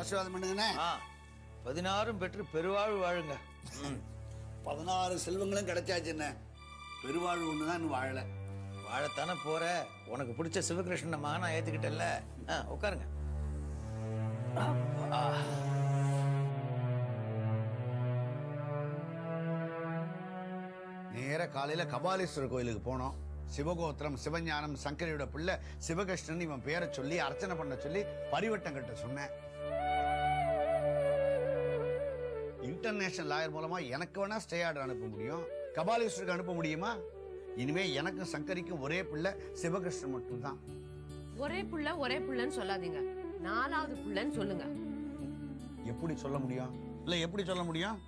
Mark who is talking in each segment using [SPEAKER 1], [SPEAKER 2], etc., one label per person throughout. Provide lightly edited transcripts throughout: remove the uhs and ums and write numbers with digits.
[SPEAKER 1] ஆசீர்வாதம் பண்ணுங்கண்ணே.
[SPEAKER 2] 16 பெற்று பெருவாழ்வு வாழுங்க.
[SPEAKER 1] 16 செல்வங்களும் கிடைச்சாச்சுண்ணே. பெருவாழ்வு ஒண்ணுதான் இன்னும் வாழல.
[SPEAKER 2] வாழத்தானே போற. உனக்கு பிடிச்ச சிவகிருஷ்ணன் மகனா ஏத்துக்கிட்டல. உட்காருங்க.
[SPEAKER 1] நேர காலையில கபாலீஸ்வரர் கோயிலுக்கு போனோம். சிவகோத்திரம் சிவஞானம் சங்கரியோட பிள்ளை சிவகிருஷ்ணன் இவன் பேரை சொல்லி அர்ச்சனை பண்ண சொல்லி பரிவட்டம் கட்ட சொன்னேன். இன்டர்நேஷனல் லாயர் மூலமா எனக்கு வேணா ஸ்டே ஆர்டர் அனுப்ப முடியும், கபாலீஸ்வருக்கு அனுப்ப முடியுமா? இனிமே எனக்கும் சங்கரிக்கும் ஒரே பிள்ளை சிவகிருஷ்ணன் மட்டும்தான்.
[SPEAKER 3] ஒரே புள்ளன்னு சொல்லாதீங்க, 4வது புள்ளன்னு சொல்லுங்க.
[SPEAKER 1] எப்படி சொல்ல முடியும்? இல்ல எப்படி சொல்ல முடியும்?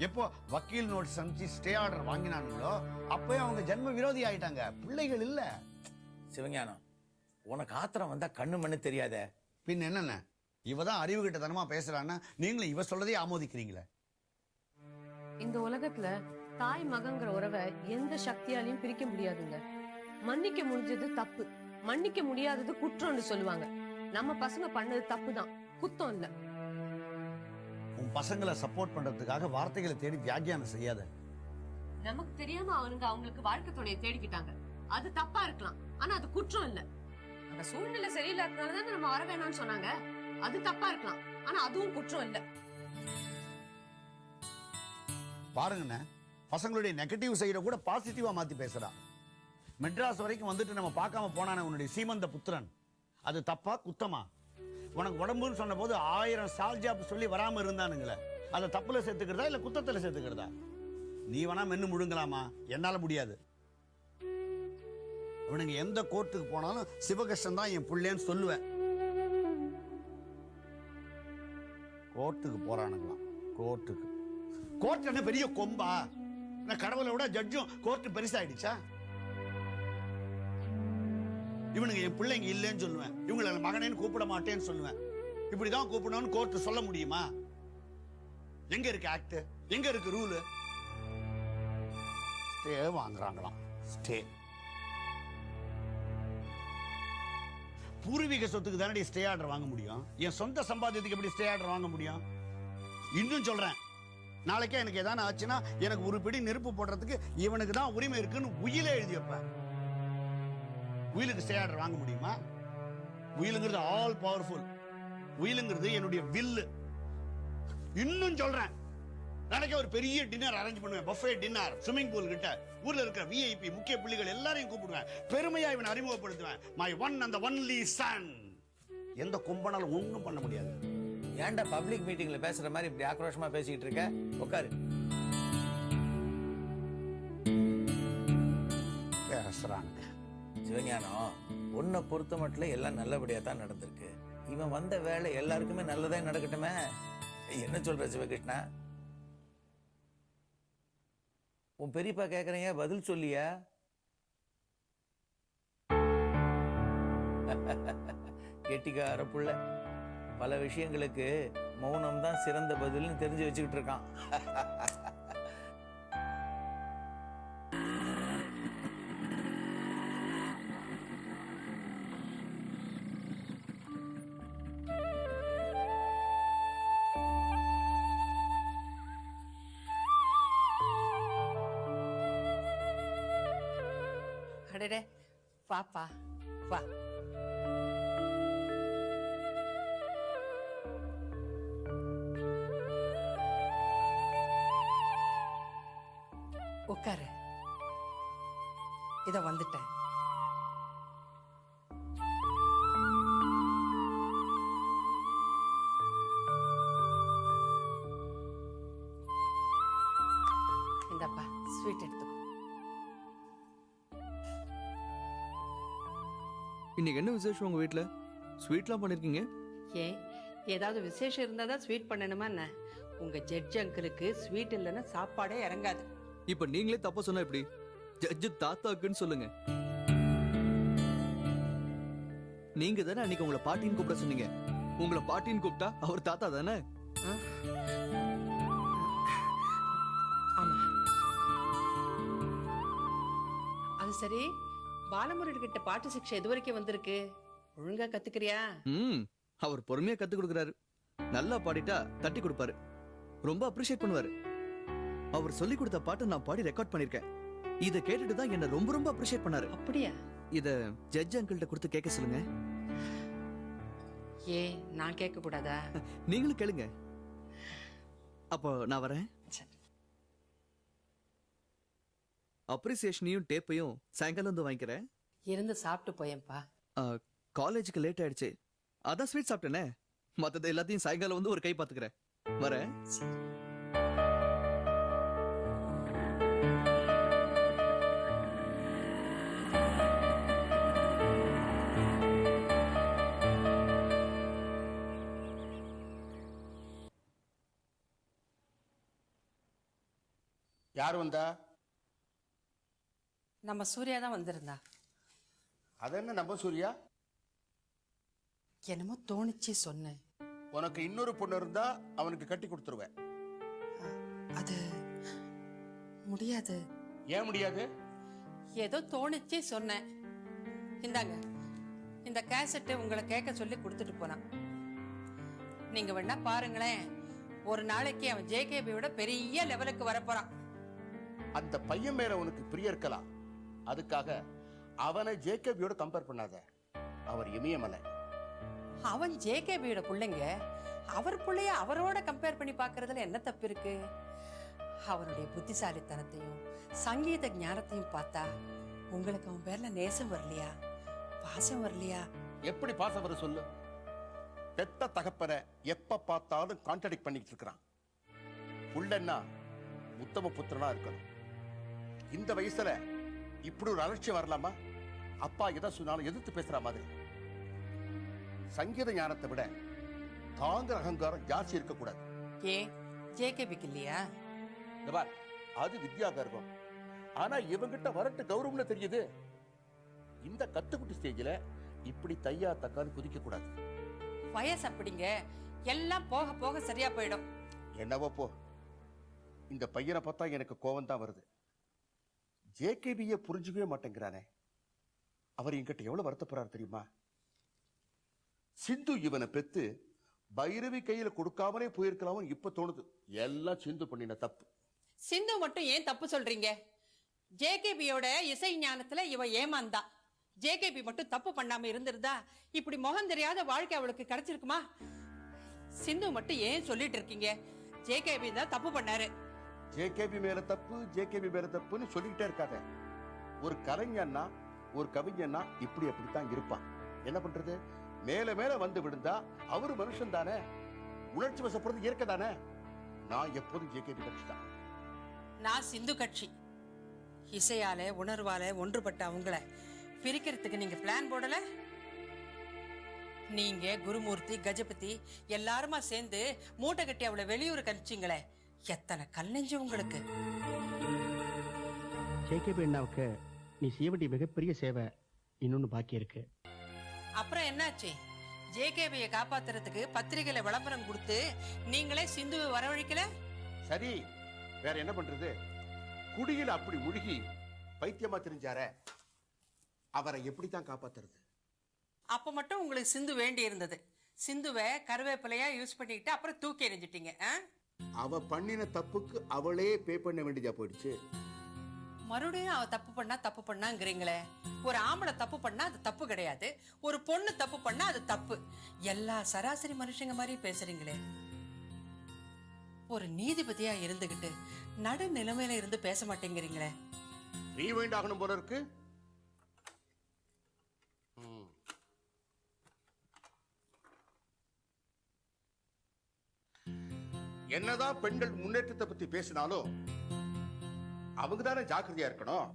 [SPEAKER 1] எப்போ வக்கீல் நோட்டீஸ் அனுப்பிச்சு ஸ்டே ஆர்டர் வாங்கினாங்களோ அப்பவே அவங்க ஜென்ம விரோதி ஆயிட்டாங்க. பிள்ளைகள் இல்ல.
[SPEAKER 2] சிவஞானம், உனக்கு ஆத்திரம் வந்தா கண்ணு மண்ணு தெரியாத.
[SPEAKER 1] பின் என்னென்ன, இவதான் அறிவு கிட்டத்தனமா பேசுறான்னா நீங்களும் இவ சொல்லதே ஆமோதிக்கிறீங்களே.
[SPEAKER 3] இந்த உலகத்துல தாய் மகங்கிற உறவை எந்த சக்தியாலையும் பிரிக்க முடியாதுங்க. மன்னிக்க முடிஞ்சது தப்பு, மன்னிக்க முடியாதது குற்றம்னு சொல்லுவாங்க. நம்ம பசங்க பண்ணது தப்பு தான், குத்தம் இல்ல.
[SPEAKER 1] உன் பசங்களை சப்போர்ட் பண்றதுக்காக வார்த்தைகளை தேடி வியாக்கியானம் செய்யாத.
[SPEAKER 3] நமக்கு தெரியாம அவங்களுக்கு வாழ்க்கை துணையை தேடிக்கிட்டாங்க. அது தப்பா இருக்கலாம், ஆனா அது குற்றம் இல்ல. அந்த சூழ்நிலை சரியில்லாதனாலதான் நம்ம வர வேணாம்னு சொன்னாங்க. அது தப்பா இருக்கலாம், ஆனா அதுவும் குற்றம் இல்ல.
[SPEAKER 1] பாருங்கண்ணே, பசங்களுடைய நெகட்டிவ் சைட கூட பாசிட்டிவா மாத்தி பேசுறான். மெட்ராஸ் வரைக்கும் வந்துட்டு நம்ம பார்க்காம போனானே உன்னுடைய சீமந்த புத்திரன், அது தப்பா குத்தமா? உனக்கு உடம்புன்னு சொன்ன போது 1000 சால்ஜாப் சொல்லி வராம இருந்தானுங்களே, அதை தப்புல சேர்த்துக்கிறதா இல்ல குத்தத்துல சேர்த்துக்கிறதா? நீ வேணா மென்னு முழுங்கலாமா, என்னால முடியாது. அவனுங்க எந்த கோர்ட்டுக்கு போனாலும் சிவகிருஷ்ணன் தான் என் பிள்ளைன்னு சொல்லுவேன். கோர்ட்டுக்கு போறானுங்களாம். கோர்ட்டுக்கு கோர்ட் என்ன பெரிய கொம்பா? நான் கடவுளை விட ஜட்ஜும் கோர்ட்டு பெருசாயிடுச்சா? இவனுங்க என் பிள்ளைங்க இல்லைன்னு சொல்லுவேன், இவங்களை மகனேன்னு கூப்பிட மாட்டேன்னு சொல்லுவேன். இப்படிதான் கூப்பிடணும்னு கோர்ட்டு சொல்ல முடியுமா? எங்க இருக்கு ஆக்ட், எங்க இருக்கு ரூல்? ஸ்டே வாங்குறாங்களாம். ஸ்டே பூர்வீக சொத்துக்கு தானே ஸ்டே ஆர்டர் வாங்க முடியும். என் சொந்த சம்பாத்தியத்துக்கு எப்படி ஸ்டே ஆர்டர் வாங்க முடியும்? இன்னும் சொல்றேன், நாளைக்கே எனக்கு ஏதாவது ஆச்சுன்னா எனக்கு ஒரு பிடி நெருப்பு போடுறதுக்கு இவனுக்கு தான் உரிமை இருக்குன்னு உயிலே எழுதி வைப்பேன். உயிலுக்கு ஸ்டே ஆர்டர் வாங்க முடியுமா? உயிலுங்கிறது ஆல் பவர்ஃபுல். உயிலுங்கிறது என்னுடைய வில்லு. இன்னும் சொல்றேன், நாளைக்கே ஒரு பெரிய டின்னர் அரேஞ்ச் பண்ணுவேன், பஃபே டின்னர், ஸ்விமிங் பூல் கிட்ட. ஊர்ல இருக்கிற விஐபி முக்கிய புள்ளிகள் எல்லாரையும் கூப்பிடுவேன், பெருமையா இவனை அறிமுகப்படுத்துவேன். My one and only son. எந்த கும்பனாலும் ஒண்ணும் பண்ண முடியாது.
[SPEAKER 2] ஏன்டா பப்ளிக் மீட்டிங்ல பேசுற மாதிரி இப்படி ஆக்ரோஷமா பேசிக்கிட்டு இருக்க? உட்காரு.
[SPEAKER 1] பேசுறாங்க.
[SPEAKER 2] சிவஞானம், உன்னை பொறுத்த மட்டும் எல்லாம் நல்லபடியா தான் நடந்திருக்கு. இவன் வந்த வேலை எல்லாருக்குமே நல்லதா நடக்கட்டுமே. என்ன சொல்ற சிவகிருஷ்ணா? உன் பெரியப்பா கேக்குறீங்க, பதில் சொல்லியா? கெட்டிக்கார புள்ள, பல விஷயங்களுக்கு மௌனம் தான் சிறந்த பதில்னு தெரிஞ்சு வச்சுக்கிட்டு இருக்கான்.
[SPEAKER 4] அடடே, பாப்பா வா. உட்காரு. இத வந்துட்டேன். இந்தப்பா ஸ்வீட் எடுத்துக்கோ.
[SPEAKER 5] இன்னைக்கு என்ன விசேஷம் உங்க வீட்ல? ஸ்வீட்லாம் பண்ணிருக்கீங்க?
[SPEAKER 4] ஏன், ஏதாவது விசேஷம் இருந்தா தான் ஸ்வீட் பண்ணணுமா என்ன? உங்க ஜட்ஜ் அங்கிளுக்கு ஸ்வீட் இல்லைன்னா சாப்பாடே இறங்காது.
[SPEAKER 5] இப்ப நீங்களே தப்பா சொன்னா எப்படி? ஜட்ஜு தாத்தாக்குன்னு சொல்லுங்க. நீங்க தானே அன்னைக்கு உங்களை பாட்டின்னு கூப்பிட சொன்னீங்க. உங்களை பாட்டின்னு கூப்பிட்டா அவர் தாத்தா தானே?
[SPEAKER 4] ஆமா. அது சரி, பாலமுருகன் கிட்ட பாட்டு சிக்ஷை எது வரைக்கும் வந்திருக்கு? ஒழுங்கா கத்துக்கிறியா?
[SPEAKER 5] அவர் பொறுமையா கத்து கொடுக்கறாரு. நல்லா பாடிட்டா தட்டி கொடுப்பாரு, ரொம்ப அப்ரிஷியேட் பண்ணுவாரு. அவர் சொல்லி கொடுத்த பாட்டை நான் பாடி ரெக்கார்ட் பண்ணிருக்கேன். இதை கேட்டுட்டு தான் என்ன ரொம்ப ரொம்ப அப்ரிஷியேட் பண்ணாரு.
[SPEAKER 4] அப்படியா?
[SPEAKER 5] இத ஜட்ஜ் அங்கிள்கிட்ட கொடுத்து கேட்க சொல்லுங்க.
[SPEAKER 4] ஏ, நான் கேட்க கூடாதா?
[SPEAKER 5] நீங்களும் கேளுங்க. அப்போ நான் வரேன். அப்ரிசியேஷனையும் டேப்பையும் சாயங்காலம் வந்து வாங்கிக்கிறேன்.
[SPEAKER 4] இருந்து சாப்பிட்டு போயேன்ப்பா.
[SPEAKER 5] காலேஜுக்கு லேட் ஆயிடுச்சு, அதான் ஸ்வீட் சாப்பிட்டேனே. மத்தது எல்லாத்தையும் சாயங்காலம் வந்து ஒரு கை பாத்துக்கிறேன். வரேன்.
[SPEAKER 1] யார் வந்தா?
[SPEAKER 4] நம்ம சூர்யா தான் வந்திருந்தா.
[SPEAKER 1] அது என்ன நம்ம சூர்யா?
[SPEAKER 4] என்னமோ தோணிச்சு சொன்னேன்.
[SPEAKER 1] உனக்கு இன்னொரு பொண்ணு இருந்தா அவனுக்கு கட்டி கொடுத்துருவேன்.
[SPEAKER 4] அது முடியாது.
[SPEAKER 1] ஏன் முடியாது?
[SPEAKER 4] ஏதோ தோணிச்சு சொன்னேன். இந்தாங்க, இந்த கேசட்டு உங்களை கேட்க சொல்லி கொடுத்துட்டு போனான். நீங்க வேணா பாருங்களேன், ஒரு நாளைக்கு அவன் ஜேகேபியோட பெரிய லெவலுக்கு வரப்போறான்.
[SPEAKER 1] அந்த பையன் மேல உனக்கு பிரிய இருக்கலாம், அதுக்காக அவனை ஜேகேபியோட கம்பேர் பண்ணாத. அவர் இமயமலை.
[SPEAKER 4] அவன் ஜேகேபியோட பிள்ளைங்க, அவர் பிள்ளைய அவரோட கம்பேர் பண்ணி பார்க்கறதுல என்ன தப்பு இருக்கு? அவருடைய புத்திசாலித்தனத்தையும் சங்கீத ஞானத்தையும் பார்த்தா உங்களுக்கு அவன் பேர்ல நேசம் வரலையா, பாசம் வரலையா?
[SPEAKER 1] எப்படி பாசம் வர சொல்லு? பெத்த தகப்பனை எப்ப பார்த்தாலும் கான்ட்ராடிக்ட் பண்ணிட்டு இருக்கிறான். புள்ளன்னா உத்தம புத்திரனா இருக்கணும். இந்த வயசுல இப்படி ஒரு அலட்சியம் வரலாமா? அப்பா எதை சொன்னாலும் எதிர்த்து பேசுற மாதிரி. சங்கீத ஞானத்தை விட தாங்கிற அகங்காரம் ஜாஸ்தி இருக்கக்கூடாது.
[SPEAKER 4] ஏன் ஜேகேபிக்கு இல்லையா?
[SPEAKER 1] அது வித்யா கர்வம். ஆனா இவங்கிட்ட வரட்டு கௌரவம்னு தெரியுது. இந்த கத்துக்குட்டி ஸ்டேஜ்ல இப்படி தையா தக்கான்னு குதிக்க கூடாது.
[SPEAKER 4] வயசு அப்படிங்க, எல்லாம் போக போக சரியா போயிடும்.
[SPEAKER 1] என்னவோ போ. இந்த பையனை பார்த்தா எனக்கு கோவம் தான் வருது. ஜேகேபியை புரிஞ்சுக்கவே மாட்டேங்கிறானே. அவர் என்கிட்ட எவ்வளவு வருத்தப்படுறாரு தெரியுமா? சிந்து இவனை பெத்து பைரவி கையில கொடுக்காமலே போயிருக்கலாம் இப்ப தோணுது. எல்லாம் சிந்து பண்ணின தப்பு.
[SPEAKER 4] சிந்து மட்டும் ஏன் தப்பு சொல்றீங்க? ஜேகேபியோட இசை ஞானத்துல இவ ஏமாந்தா. ஜேகேபி மட்டும் தப்பு பண்ணாம இருந்திருந்தா இப்படி முகம் தெரியாத வாழ்க்கை அவளுக்கு கிடைச்சிருக்குமா? சிந்து மட்டும் ஏன் சொல்லிட்டு இருக்கீங்க? ஜேகேபி தான் தப்பு பண்ணாரு.
[SPEAKER 1] ஜேகேபி மேல தப்பு, ஜேகேபி மேல தப்புன்னு சொல்லிக்கிட்டே இருக்காத. ஒரு கலைஞன்னா ஒரு கவிஞன்னா இப்படி அப்படித்தான் இருப்பான். என்ன பண்றது? மேல மேல வந்து விழுந்தா அவரு மனுஷன் தானே. உணர்ச்சி வசப்படுறது இயற்கை தானே. நான் எப்போதும் ஜேகேபி கட்சி தான்.
[SPEAKER 4] நான் சிந்து கட்சி. இசையால உணர்வால ஒன்றுபட்ட அவங்கள பிரிக்கிறதுக்கு நீங்க பிளான் போடல? நீங்க குருமூர்த்தி, கஜபதி எல்லாருமா சேர்ந்து மூட்டை கட்டி அவளை வெளியூருக்கு அனுப்பிச்சிங்களே, எத்தனை கல் நெஞ்சு உங்களுக்கு.
[SPEAKER 6] ஜேகேபி அண்ணாவுக்கு நீ செய்ய வேண்டிய மிகப்பெரிய சேவை இன்னொன்னு பாக்கி இருக்கு.
[SPEAKER 4] அப்புறம் என்னாச்சு? ஜேகேபியை காப்பாத்துறதுக்கு பத்திரிகையில விளம்பரம் கொடுத்து நீங்களே சிந்துவை வரவழைக்கல?
[SPEAKER 1] சரி, வேற என்ன பண்றது? குடியில் அப்படி முழுகி பைத்தியமா தெரிஞ்சார, அவரை எப்படித்தான் காப்பாத்துறது?
[SPEAKER 4] அப்ப மட்டும் உங்களுக்கு சிந்து வேண்டி இருந்தது. சிந்துவை கருவேப்பிலையா யூஸ் பண்ணிக்கிட்டு அப்புறம் தூக்கி எறிஞ்சிட்டீங்க.
[SPEAKER 1] அவ பண்ணின தப்புக்கு அவளே பே பண்ண வேண்டியதா போயிடுச்சு.
[SPEAKER 4] மறுபடியும் அவ தப்பு பண்ணாங்கிறீங்களே. ஒரு ஆம்பளை தப்பு பண்ணா அது தப்பு கிடையாது, ஒரு பொண்ணு தப்பு பண்ணா அது தப்பு. எல்லா சராசரி மனுஷங்க மாதிரி பேசுறீங்களே. ஒரு நீதிபதியா இருந்துகிட்டு நடு நிலைமையில இருந்து பேச மாட்டேங்கிறீங்களே.
[SPEAKER 1] ரீவைண்ட் ஆகணும் போல இருக்கு. என்னதான் பெண்கள் முன்னேற்றத்தை பத்தி பேசினாலும் அவங்க தானே ஜாக்கிரதையா இருக்கணும்.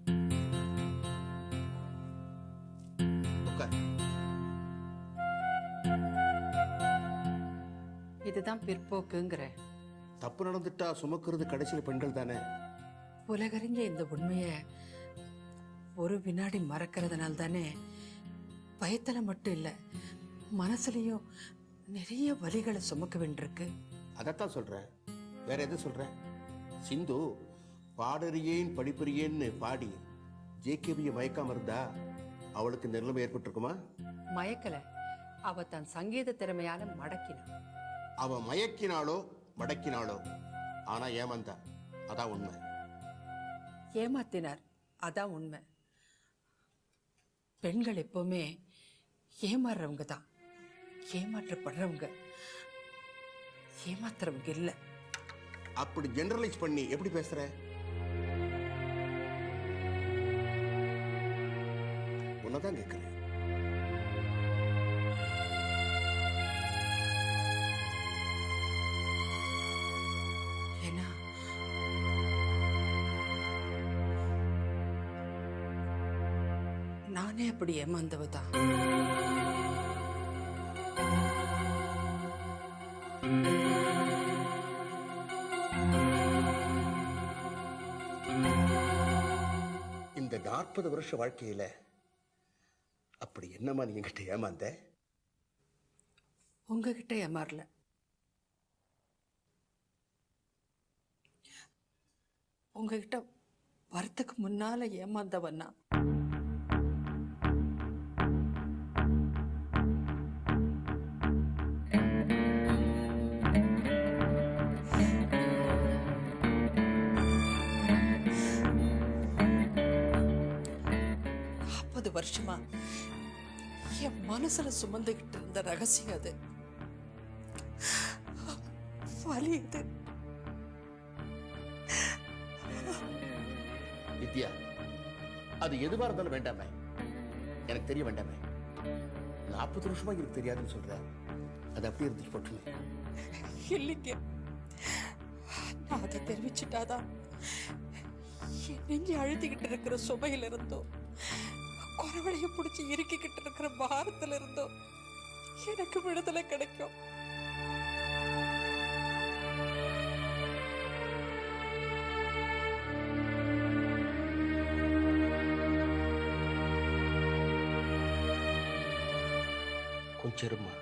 [SPEAKER 4] இதுதான் பிற்போக்குங்கிற.
[SPEAKER 1] தப்பு நடந்துட்டா சுமக்கிறது கடைசியில பெண்கள் தானே.
[SPEAKER 4] உலகறிஞ்ச இந்த உண்மைய ஒரு வினாடி மறக்கிறதுனால தானே பயத்துல மட்டும் இல்ல, மனசுலயும் நிறைய வலிகளை சுமக்க வேண்டியிருக்கு.
[SPEAKER 1] அதத்தான் சொல்றேன், வேற எது சொல்றேன்? சிந்து பாடறியேன் படிப்பறியேன்னு பாடி ஜேகேபியை மயக்காம இருந்தா அவளுக்கு நிலைமை ஏற்பட்டிருக்குமா?
[SPEAKER 4] மயக்கல, அவ தன் சங்கீத திறமையால மடக்கினான்.
[SPEAKER 7] அவ மயக்கினாலோ மடக்கினாலோ ஆனா ஏமாந்தா, அதான் உண்மை.
[SPEAKER 4] ஏமாத்தினார், அதான் உண்மை. பெண்கள் எப்பவுமே ஏமாறுறவங்க தான், ஏமாற்றப்படுறவங்க, ஏமாத்துறவங்க இல்ல.
[SPEAKER 7] அப்படி ஜெனரலைஸ் பண்ணி எப்படி பேசுற? உன்னதான் கேட்கிறேன்.
[SPEAKER 4] ஏன்னா நானே அப்படி ஏமாந்தவதான்.
[SPEAKER 7] இந்த 40 வருஷ வாழ்க்கையில அப்படி என்னமா நீ என்கிட்ட ஏமாந்த?
[SPEAKER 4] உங்ககிட்ட ஏமாறல. உங்ககிட்ட வரத்துக்கு முன்னால ஏமாந்தவன்னா வருஷமா என் மனசுல சுமந்துகிட்டு இருந்த ரகசியம் அது. வலி இது.
[SPEAKER 7] வித்யா, அது எதுவா இருந்தாலும் வேண்டாமே, எனக்கு தெரிய வேண்டாமே. 40 வருஷமா எனக்கு தெரியாதுன்னு சொல்ற, அது அப்படியே இருந்துச்சு போட்டுமே.
[SPEAKER 4] இல்லைங்க, நான் அதை தெரிவிச்சுட்டாதான் என் நெஞ்சு அழுத்திக்கிட்டு இருக்கிற சுமையில இருந்தோம், குறவளைய பிடிச்சி இறுக்கிக்கிட்டு இருக்கிற பாரத்துல இருந்தோம் எனக்கு விடுதலை கிடைக்கும்.
[SPEAKER 7] கொஞ்சம் இருமா.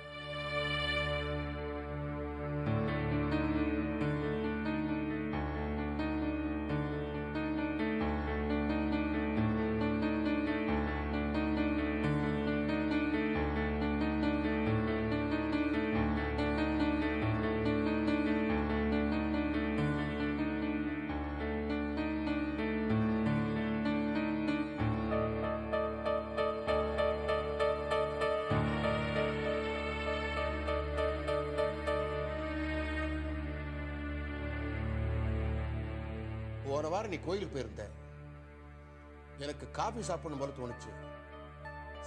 [SPEAKER 7] போன வாரம் நீ கோயிலுக்கு போயிருந்த, எனக்கு காபி சாப்பிடணும் போல தோணுச்சு.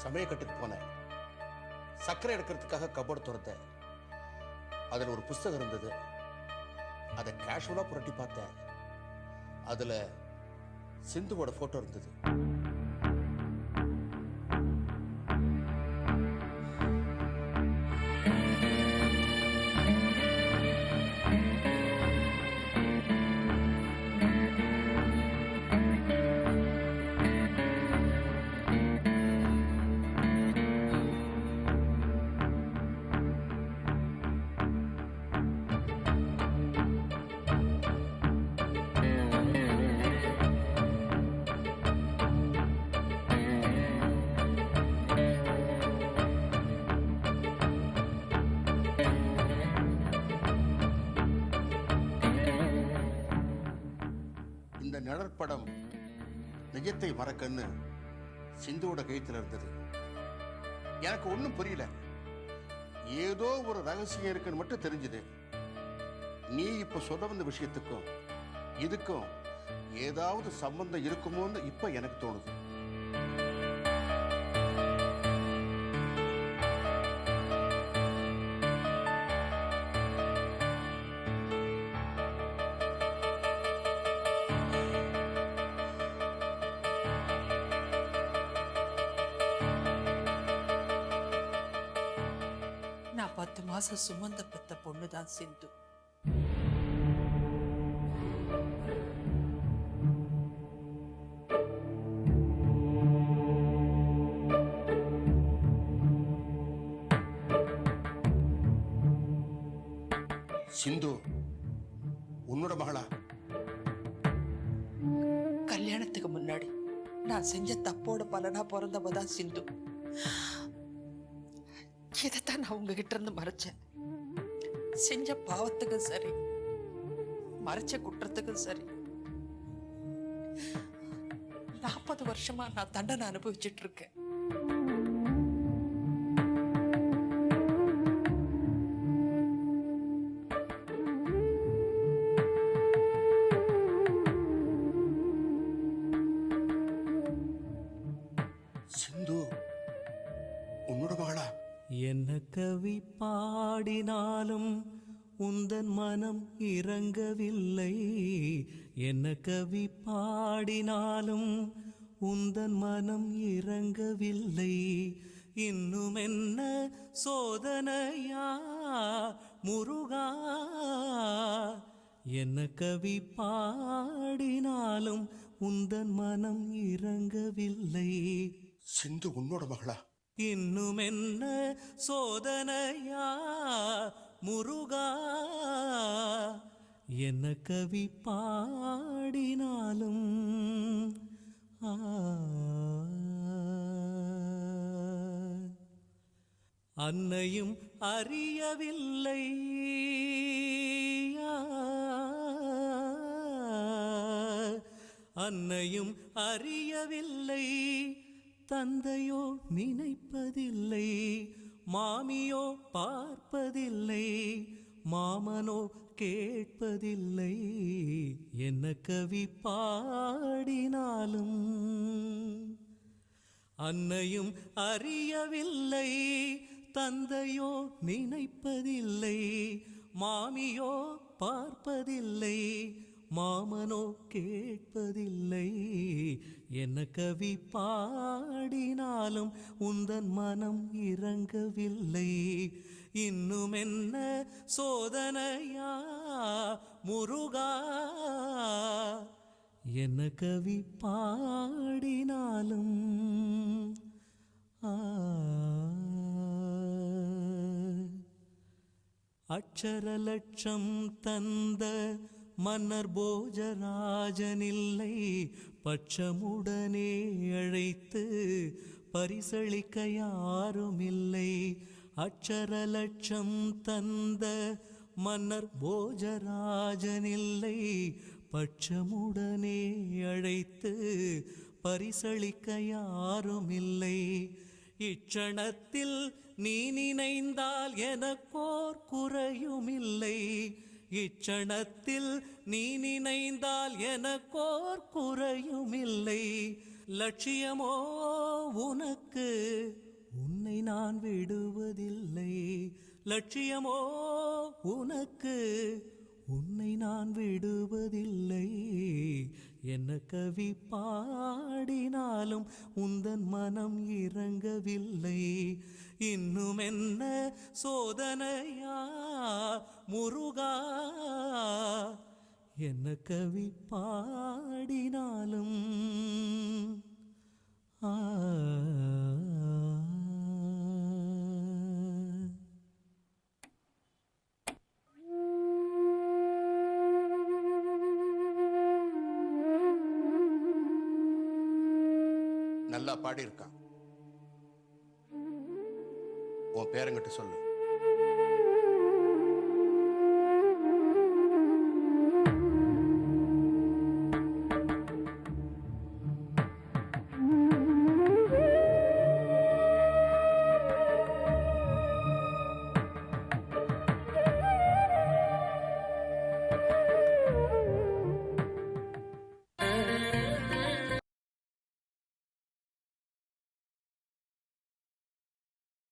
[SPEAKER 7] சமயக்கட்டுக்கு போனேன், சர்க்கரை எடுக்கிறதுக்காக கபோர்டு திறந்த, அதுல ஒரு புஸ்தகம் இருந்தது. அதை கேஷுவலா புரட்டி பார்த்தேன், அதுல சிந்துவோட போட்டோ இருந்தது. நிழற்படம் நிஜத்தை மறக்கன்னு சிந்துவோட கைத்துல இருந்தது. எனக்கு ஒன்றும் புரியல, ஏதோ ஒரு ரகசியம் இருக்குன்னு மட்டும் தெரிஞ்சது. நீ இப்ப சொல்ல வந்த விஷயத்துக்கும் இதுக்கும் ஏதாவது சம்பந்தம் இருக்குமோன்னு இப்ப எனக்கு தோணுது.
[SPEAKER 4] நான் 10 மாசம் சுமந்த பெத்த பொண்ணுதான் சிந்து.
[SPEAKER 7] சிந்து உன்னோட மகளா?
[SPEAKER 4] கல்யாணத்துக்கு முன்னாடி நான் செஞ்ச தப்போட பலனா பிறந்தவதான் சிந்து. இதைத்தான் நான் உங்ககிட்ட இருந்து மறைச்சேன். செஞ்ச பாவத்துக்கும் சரி, மறைச்ச குற்றத்துக்கும் சரி 40 வருஷமா நான் தண்டனை அனுபவிச்சுட்டு இருக்கேன்.
[SPEAKER 7] சிந்து உன்னோட மகளா?
[SPEAKER 8] என்ன கவி பாடினாலும் உந்தன் மனம் இறங்கவில்லை. என்ன கவி பாடினாலும் உந்தன் மனம் இறங்கவில்லை. இன்னும் என்ன சோதனையா முருகா? என்ன கவி பாடினாலும் உந்தன் மனம் இறங்கவில்லை.
[SPEAKER 7] சிந்து உன்னோட மகளா?
[SPEAKER 8] இன்னும் என்ன சோதனையா முருகா? என்ன கவி பாடினாலும் அன்னையும் அறியவில்லை. அன்னையும் அறியவில்லை. தந்தையோ நினைப்பதில்லை. மாமியோ பார்ப்பதில்லை. மாமனோ கேட்பதில்லை. என்ன கவி பாடினாலும் அன்னையும் அறியவில்லை. தந்தையோ நினைப்பதில்லை. மாமியோ பார்ப்பதில்லை. மாமனோ கேட்பதில்லை. என்ன கவி பாடினாலும் உந்தன் மனம் இறங்கவில்லை. இன்னும் என்ன சோதனையா முருகா? என்ன கவி பாடினாலும் அக்ஷர லட்சம் தந்த மன்னர் போஜராஜனில்லை. பட்சமுடனே அழைத்து பரிசளிக்க யாருமில்லை. அக்ஷர லட்சம் தந்த மன்னர் போஜராஜனில்லை. பட்சமுடனே அழைத்து பரிசளிக்க யாருமில்லை. இச்சணத்தில் நீ நினைந்தால் எனக்கோர் குறையுமில்லை. இச்சணத்தில் நீ நினைந்தால் எனக்கோர் குறையுமில்லை. லட்சியமோ உனக்கு, உன்னை நான் விடுவதில்லை. லட்சியமோ உனக்கு, உன்னை நான் விடுவதில்லை. என்ன கவி பாடினாலும் உந்தன் மனம் இறங்கவில்லை. இன்னும் என்ன சோதனையா முருகா? என்ன கவி பாடினாலும்
[SPEAKER 7] நல்லா பாடியிருக்கான். உன் பேரங்கிட்ட சொல்லு.